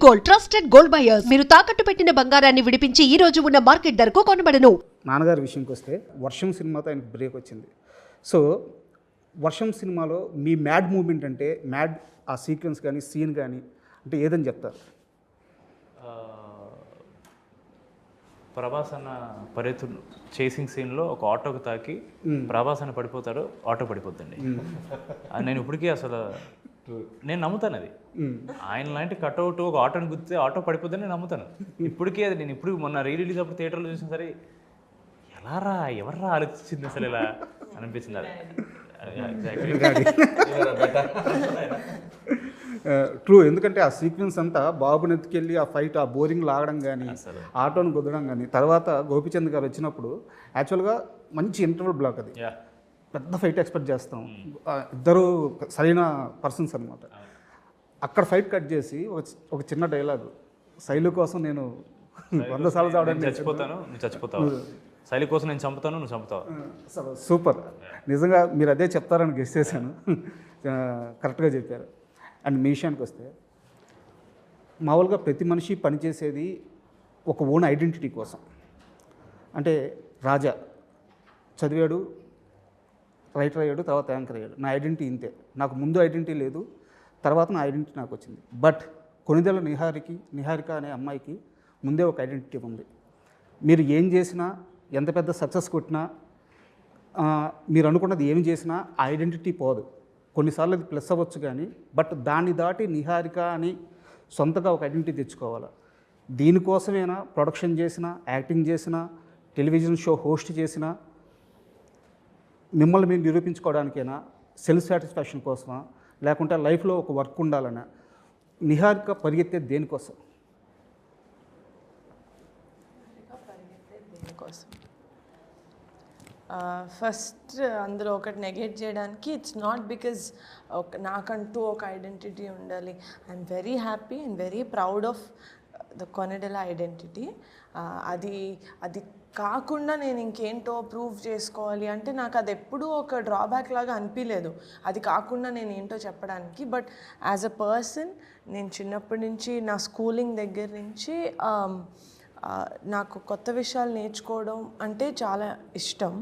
Gold, trusted gold buyers. మీరు తాకట్టు పెట్టిన బంగారాన్ని విడిపించి ఈ రోజు ఉన్న మార్కెట్ ధరకు కొనబడను. నాన్నగారి విషయంకి వస్తే వర్షం సినిమాతో ఆయనకు బ్రేక్ వచ్చింది. సో వర్షం సినిమాలో మీ మ్యాడ్ మూమెంట్ అంటే మ్యాడ్ ఆ సీక్వెన్స్ కానీ సీన్ కానీ అంటే ఏదని చెప్తారు? ప్రభాస్ అన్న పరిగెత్తు చేసింగ్ సీన్లో ఒక ఆటోకి తాకి ప్రభాస్ అన్న పడిపోతాడు, ఆటో పడిపోతుంది. అది నేను ఇప్పటికీ అసలు నేను నమ్ముతాను. అది ఆయన లాంటి కట్అవుట్ ఒక ఆటోని గుర్తితే ఆటో పడిపోద్దని నేను నమ్ముతాను ఇప్పటికీ. అది నేను ఇప్పుడు మొన్న రిలీజ్ అప్పుడు థియేటర్లో చూసిన సరే ఎలారా ఎవర్రా ఆలోచించింది అసలు ఇలా అనిపించింది. ట్రూ. ఎందుకంటే ఆ సీక్వెన్స్ అంతా బాబుని ఎత్తుకెళ్ళి ఆ ఫైట్ ఆ బోరింగ్ లాగడం కానీ ఆటోని కుదరడం కానీ తర్వాత గోపిచంద్ గారు వచ్చినప్పుడు యాక్చువల్గా మంచి ఇంటర్వల్ బ్లాక్ అది. పెద్ద ఫైట్ ఎక్స్పెక్ట్ చేస్తాం, ఇద్దరు సరైన పర్సన్స్ అనమాట. అక్కడ ఫైట్ కట్ చేసి ఒక చిన్న డైలాగు, శైలు కోసం నేను 100 సార్లు చావడానికి చచ్చిపోతాను, నువ్వు చచ్చిపోతావు, శైలి కోసం నేను చంపుతాను, నువ్వు చంపుతావు. సూపర్. నిజంగా మీరు అదే చెప్తారని గెస్ చేశాను. కరెక్ట్గా చెప్పారు. అండ్ మీ విషయానికి వస్తే మామూలుగా ప్రతి మనిషి పనిచేసేది ఒక ఓన్ ఐడెంటిటీ కోసం. అంటే రాజా చదివాడు, రైటర్ అయ్యాడు, తర్వాత యాంకర్ అయ్యాడు. నా ఐడెంటిటీ ఇంతే, నాకు ముందు ఐడెంటిటీ లేదు, తర్వాత నా ఐడెంటిటీ నాకు వచ్చింది. బట్ కొనిదెల నిహారిక అనే అమ్మాయికి ముందే ఒక ఐడెంటిటీ ఉంది. మీరు ఏం చేసినా, ఎంత పెద్ద సక్సెస్ కొట్టినా, మీరు అనుకున్నది ఏం చేసినా ఆ ఐడెంటిటీ పోదు. కొన్నిసార్లు అది ప్లస్ అవ్వచ్చు కానీ బట్ దాన్ని దాటి నిహారిక అని సొంతగా ఒక ఐడెంటిటీ తెచ్చుకోవాలి. దీనికోసమైనా ప్రొడక్షన్ చేసినా, యాక్టింగ్ చేసినా, టెలివిజన్ షో హోస్ట్ చేసినా, మిమ్మల్ని మీరు నిరూపించుకోవడానికైనా, సెల్ఫ్ సాటిస్ఫాక్షన్ కోసమా, లేకుంటే లైఫ్లో ఒక వర్క్ ఉండాలన్నా నిహారిక పరిగెత్తే దేనికోసం? ఫస్ట్ అందులో ఒకటి నెగెట్ చేయడానికి, ఇట్స్ నాట్ బికాజ్ నాకంటూ ఒక ఐడెంటిటీ ఉండాలి. I'm very happy and very proud of the Konidela identity. అది కాకుండా నేను ఇంకేంటో ప్రూవ్ చేసుకోవాలి అంటే నాకు అది ఎప్పుడూ ఒక డ్రాబ్యాక్ లాగా అనిపించలేదు. అది కాకుండా నేను ఏంటో చెప్పడానికి. బట్ యాజ్ అ పర్సన్ నేను చిన్నప్పటి నుంచి నా స్కూలింగ్ దగ్గర నుంచి నాకు కొత్త విషయాలు నేర్చుకోవడం అంటే చాలా ఇష్టం.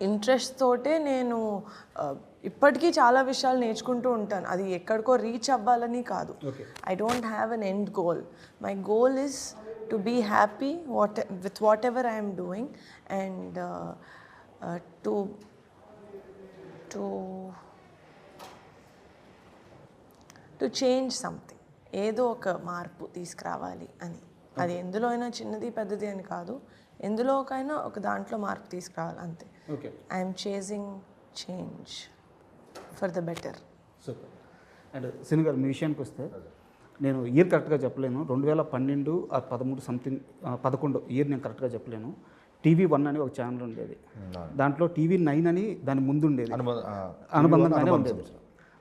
ఇంట్రెస్ట్ తోటే నేను ఇప్పటికీ చాలా విషయాలు నేర్చుకుంటూ ఉంటాను. అది ఎక్కడికో రీచ్ అవ్వాలని కాదు. I don't have an end goal. My goal is to be happy with whatever I am doing and to change something. ఏదో ఒక మార్పు తీసుకురావాలి అని. అది ఎందులో అయినా చిన్నది పెద్దది అని కాదు, ఎందులోకైనా ఒక దాంట్లో మార్పు తీసుకురావాలి అంతే. I'm chasing change for the better. Super. And Sini గారు మీ విషయానికి వస్తే నేను ఇయర్ కరెక్ట్గా చెప్పలేను, 2012 ఆ 13 సంథింగ్ 11 ఇయర్ నేను కరెక్ట్గా చెప్పలేను. TV1 అని ఒక ఛానల్ ఉండేది, దాంట్లో TV9 అని దాని ముందు ఉండేది, అనుబంధంగానే ఉండేది.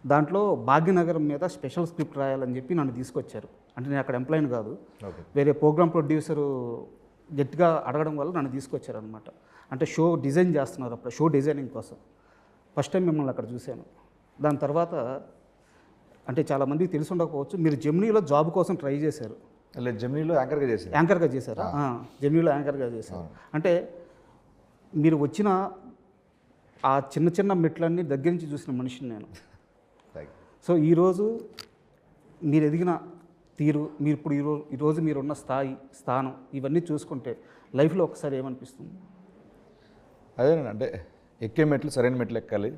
దాంట్లో భాగ్యనగరం మీద స్పెషల్ స్క్రిప్ట్ రాయాలని చెప్పి నన్ను తీసుకొచ్చారు. అంటే నేను అక్కడ ఎంప్లాయిని కాదు, వేరే ప్రోగ్రామ్ ప్రొడ్యూసరు గట్టిగా అడగడం వల్ల నన్ను తీసుకొచ్చారు అనమాట. అంటే షో డిజైన్ చేస్తున్నారు అప్పుడు, షో డిజైనింగ్ కోసం. ఫస్ట్ టైం మిమ్మల్ని అక్కడ చూశాను. దాని తర్వాత అంటే చాలామందికి తెలిసి ఉండకపోవచ్చు, మీరు జెమినీలో జాబ్ కోసం ట్రై చేశారు. జెమినీలో యాంకర్గా చేశారా? జెమినీలో యాంకర్గా చేశారు. అంటే మీరు వచ్చిన ఆ చిన్న చిన్న మెట్లన్నీ దగ్గర నుంచి చూసిన మనిషిని నేను. సో ఈరోజు మీరు ఎదిగిన తీరు, మీరు ఇప్పుడు ఈరోజు మీరున్న స్థానం ఇవన్నీ చూసుకుంటే లైఫ్లో ఒకసారి ఏమనిపిస్తుంది? అదేనండి, అంటే ఎక్కే మెట్లు సరైన మెట్లు ఎక్కాలి.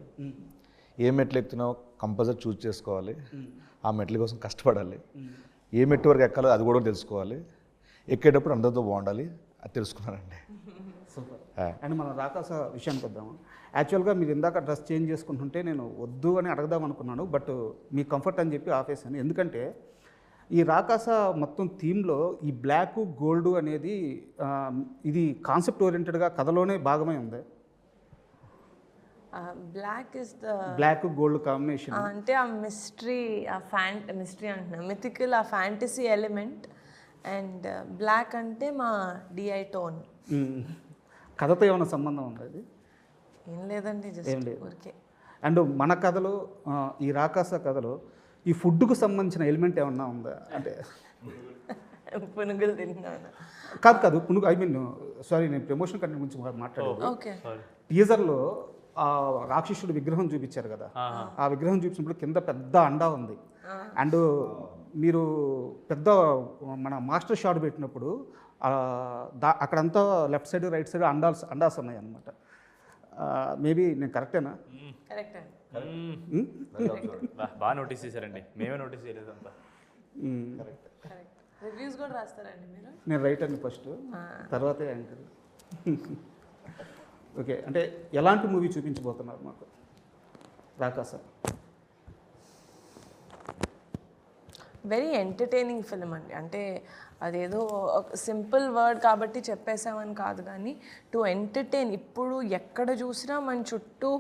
ఏ మెట్లు ఎక్కుతున్నావో కంపల్సరీ చూస్ చేసుకోవాలి. ఆ మెట్ల కోసం కష్టపడాలి. ఏ మెట్టు వరకు ఎక్కాలో అది కూడా తెలుసుకోవాలి. ఎక్కేటప్పుడు అందరితో బాగుండాలి, అది తెలుసుకున్నానండి. సూపర్. అండ్ మనం రాకాస విషయానికి వద్దాము. యాక్చువల్గా మీరు ఇందాక డ్రెస్ చేంజ్ చేసుకుంటుంటే నేను వద్దు అని అడగదాం అనుకున్నాను, బట్ మీ కంఫర్ట్ అని చెప్పి ఆపేసాను. ఎందుకంటే ఈ రాకాస మొత్తం థీమ్లో ఈ బ్లాక్ గోల్డ్ అనేది ఇది కాన్సెప్ట్ ఓరియంటెడ్గా కథలోనే భాగమై ఉంది. బ్లాక్ గోల్డ్ కాంబినేషన్ అంటే ఆ మిస్టరీ, మిస్టరీ అంటున్నా, మిథికల్, ఆ ఫ్యాంటసీ ఎలిమెంట్. అండ్ బ్లాక్ అంటే మా డిఐ టోన్. కథతో ఏమైనా సంబంధం ఉంది? అది ఏం లేదండి, ఏం లేదు. ఊరికే. అండ్ మన కథలో ఈ రాకాస కథలో ఈ ఫుడ్కు సంబంధించిన ఎలిమెంట్ ఏమన్నా ఉందా అంటే పునుగులు తిన్నాను. కాదు పునుగు సారీ నేను ప్రమోషన్ కంటెంట్ గురించి మాట్లాడాను. ఓకే. టీజర్లో ఆ రాక్షసుడు విగ్రహం చూపించారు కదా, ఆ విగ్రహం చూపించినప్పుడు కింద పెద్ద అండా ఉంది. అండ్ మీరు పెద్ద మన మాస్టర్ షాట్ పెట్టినప్పుడు అక్కడంతా లెఫ్ట్ సైడ్ రైట్ సైడ్ అండాస్ ఉన్నాయి అన్నమాట. మేబీ నేను కరెక్టేనా? కరెక్ట్. బాగా నోటీస్ చేశారండి, మేమే నోటీస్ చేయలేదు అంతా. రివ్యూస్ కూడా రాస్తారండి మీరు? నేను రైట్ అండి ఫస్ట్, తర్వాతే యాంకర్. ఓకే, అంటే ఎలాంటి మూవీ చూపించబోతున్నారు మాకు రాకాస? వెరీ ఎంటర్టైనింగ్ ఫిల్మ్ అండి. అంటే అదేదో సింపుల్ వర్డ్ కాబట్టి చెప్పేసామని కాదు, కానీ టు ఎంటర్టైన్. ఇప్పుడు ఎక్కడ చూసినా మన చుట్టూ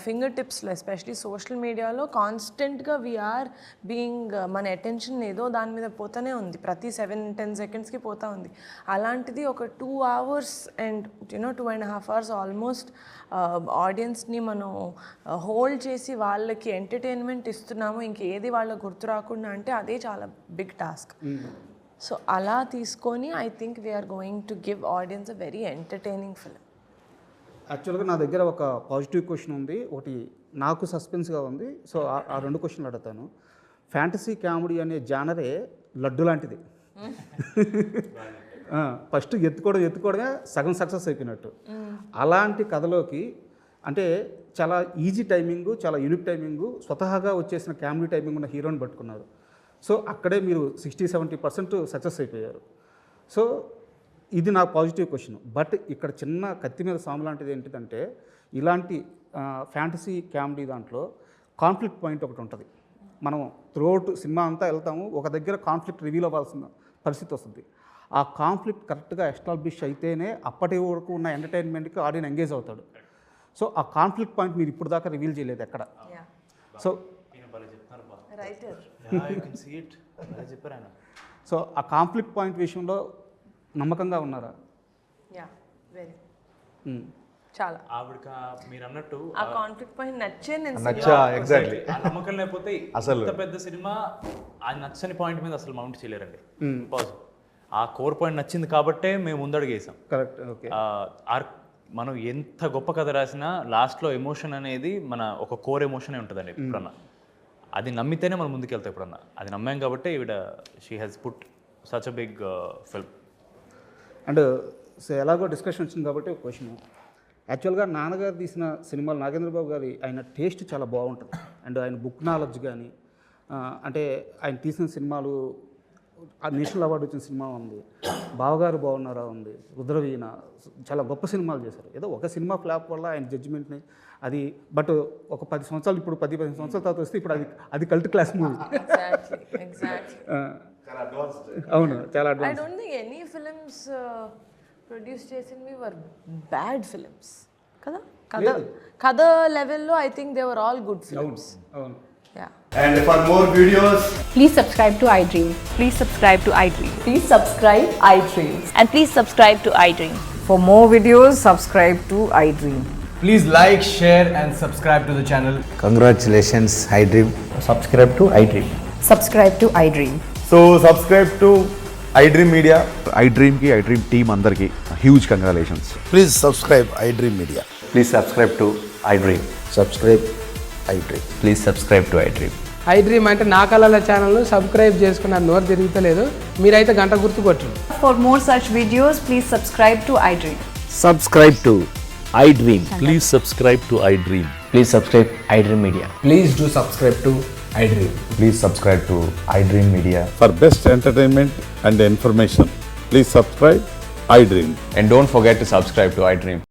ఫింగర్ టిప్స్లో ఎస్పెషలీ సోషల్ మీడియాలో కాన్స్టెంట్గా వీఆర్ బీయింగ్ మన అటెన్షన్ ఏదో దాని మీద పోతూనే ఉంది, ప్రతి 7-10 సెకండ్స్కి పోతూ ఉంది. అలాంటిది ఒక 2 hours అండ్ 2.5 hours ఆల్మోస్ట్ ఆడియన్స్ని మనం హోల్డ్ చేసి వాళ్ళకి ఎంటర్టైన్మెంట్ ఇస్తున్నాము, ఇంకేది వాళ్ళకి గుర్తు రాకుండా అంటే అదే చాలా బిగ్ టాస్క్. సో అలా తీసుకొని I think we are going to give audience a very entertaining film. యాక్చువల్గా నా దగ్గర ఒక పాజిటివ్ క్వశ్చన్ ఉంది, ఒకటి నాకు సస్పెన్స్గా ఉంది. సో ఆ 2 క్వశ్చన్లు అడుగుతాను. ఫ్యాంటసీ కామెడీ అనే జానరే లడ్డు లాంటిది. ఫస్ట్ ఎత్తుకోవడమే సగం సక్సెస్ అయిపోయినట్టు. అలాంటి కథలోకి అంటే చాలా ఈజీ టైమింగు, చాలా యూనిక్ టైమింగు, స్వతహాగా వచ్చేసిన కామెడీ టైమింగ్ ఉన్న హీరోని పట్టుకున్నారు. సో అక్కడే మీరు 60-70% సక్సెస్ అయిపోయారు. సో ఇది నాకు పాజిటివ్ క్వశ్చన్. బట్ ఇక్కడ చిన్న కత్తి మీద సాము లాంటిది ఏంటిదంటే, ఇలాంటి ఫ్యాంటసీ కామెడీ దాంట్లో కాన్ఫ్లిక్ట్ పాయింట్ ఒకటి ఉంటుంది. మనం త్రూఅవుట్ సినిమా అంతా వెళ్తాము, ఒక దగ్గర కాన్ఫ్లిక్ట్ రివీల్ అవ్వాల్సిన పరిస్థితి వస్తుంది. ఆ కాన్ఫ్లిక్ట్ కరెక్ట్గా ఎస్టాబ్లిష్ అయితేనే అప్పటి వరకు ఉన్న ఎంటర్టైన్మెంట్కి ఆడియన్ ఎంగేజ్ అవుతాడు. సో ఆ కాన్ఫ్లిక్ట్ పాయింట్ మీరు ఇప్పుడు దాకా రివీల్ చేయలేదు ఎక్కడ. సో సో ఆ కాన్ఫ్లిక్ట్ పాయింట్ విషయంలో నమ్మకంగా ఉన్నారా? చాలా ఆవిడకి మీరు అన్నట్టు ఆ కాన్ఫ్లిక్ట్ పాయింట్ నచ్చా ఎగ్జాక్ట్లీ. ఆ నమ్మకం లేకపోతే అసలు ఇంత పెద్ద సినిమా ఆ నచ్చని పాయింట్ మీద అసలు మౌంట్ చేయలేరండి. ఆ కోర్ పాయింట్ నచ్చింది కాబట్టే మేము ముందడుగేసాం. కరెక్ట్. ఓకే. మనం ఎంత గొప్ప కథ రాసినా లాస్ట్లో ఎమోషన్ అనేది మన ఒక కోర్ ఎమోషనే ఉంటుందండి ఎప్పుడన్నా. అది నమ్మితేనే మనం ముందుకెళ్తాం ఎప్పుడన్నా. అది నమ్మాం కాబట్టి ఈవిడ she has put such a big film. And so ఎలాగో డిస్కషన్ వచ్చింది కాబట్టి ఒక క్వశ్చన్. యాక్చువల్గా నాన్నగారు తీసిన సినిమాలు, నాగేంద్రబాబు గారి ఆయన టేస్ట్ చాలా బాగుంటుంది. అండ్ ఆయన బుక్ నాలెడ్జ్ కానీ, అంటే ఆయన తీసిన సినిమాలు నేషనల్ అవార్డు వచ్చిన సినిమా ఉంది, బావగారు బాగున్నారా ఉంది, రుద్రవీణ, చాలా గొప్ప సినిమాలు చేశారు. ఏదో ఒక సినిమా ఫ్లాప్ వల్ల ఆయన జడ్జిమెంట్ని అది, బట్ ఒక 10 సంవత్సరాలు, ఇప్పుడు 10-15 సంవత్సరాల తర్వాత వస్తే ఇప్పుడు అది కల్ట్ క్లాస్ మూవీ. అవును, చాలా advance. I don't think any films produce చేసినవి వర్ బ్యాడ్ ఫిల్మ్స్ కదా. కథ లెవెల్లో I think they were all good films. అవును. And for more videos, Please subscribe to iDream. Please subscribe to iDream. Please subscribe iDream. And please subscribe to iDream. For more videos, subscribe to iDream. please like, share and subscribe to the channel. Congratulations, iDream. Subscribe to iDream. Subscribe to iDream. So subscribe to iDream మీడియా. iDreamకి iDream team అందరికీ huge congratulations. Please subscribe iDream Media. Please subscribe to iDream. Subscribe iDream. Please subscribe to iDream. iDream అంటే నా కళల ఛానల్ను subscribe చేసుకున్న నోరు తిరుగుతలేదు, మీరైతే గంట గుర్తు కొట్టండి. For more such videos, please subscribe to iDream. Subscribe to iDream. Please subscribe to iDream. Please subscribe iDream Media. Please do subscribe to iDream. Please subscribe to iDream Media. For best entertainment and information, please subscribe iDream. And don't forget to subscribe to iDream.